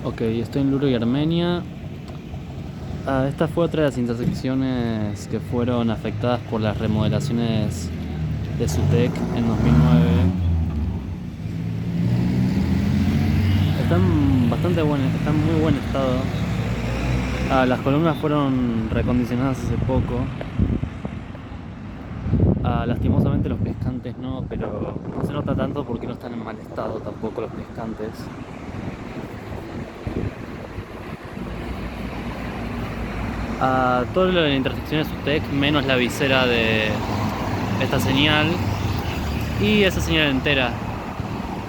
Ok, estoy en Luro y Armenia. Esta fue otra de las intersecciones que fueron afectadas por las remodelaciones de SUTEC en 2009. Están en muy buen estado. Las columnas fueron recondicionadas hace poco. Lastimosamente los pescantes no, pero no se nota tanto porque no están en mal estado tampoco los pescantes. Todo lo de la intersección de SUTEC menos la visera de esta señal y esa señal entera.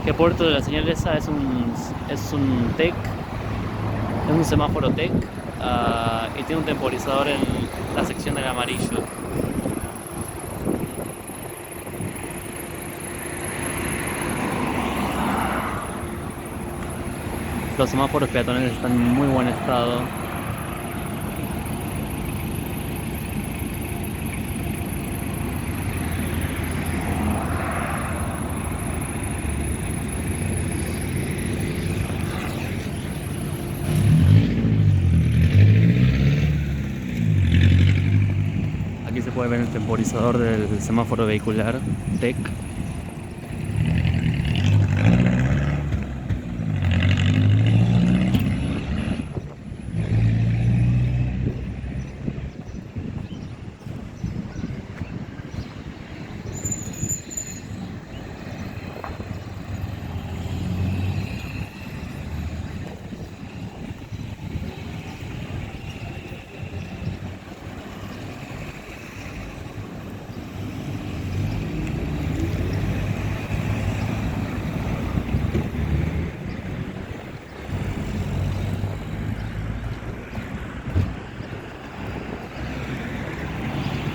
Que puerto de la señal esa es un TEC, es un semáforo TEC y tiene un temporizador en la sección del amarillo. Los semáforos peatonales están en muy buen estado. Aquí se puede ver el temporizador del semáforo vehicular TEC.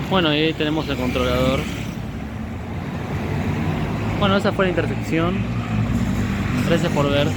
Bueno, y ahí tenemos el controlador. Bueno, esa fue la intersección. Gracias por ver.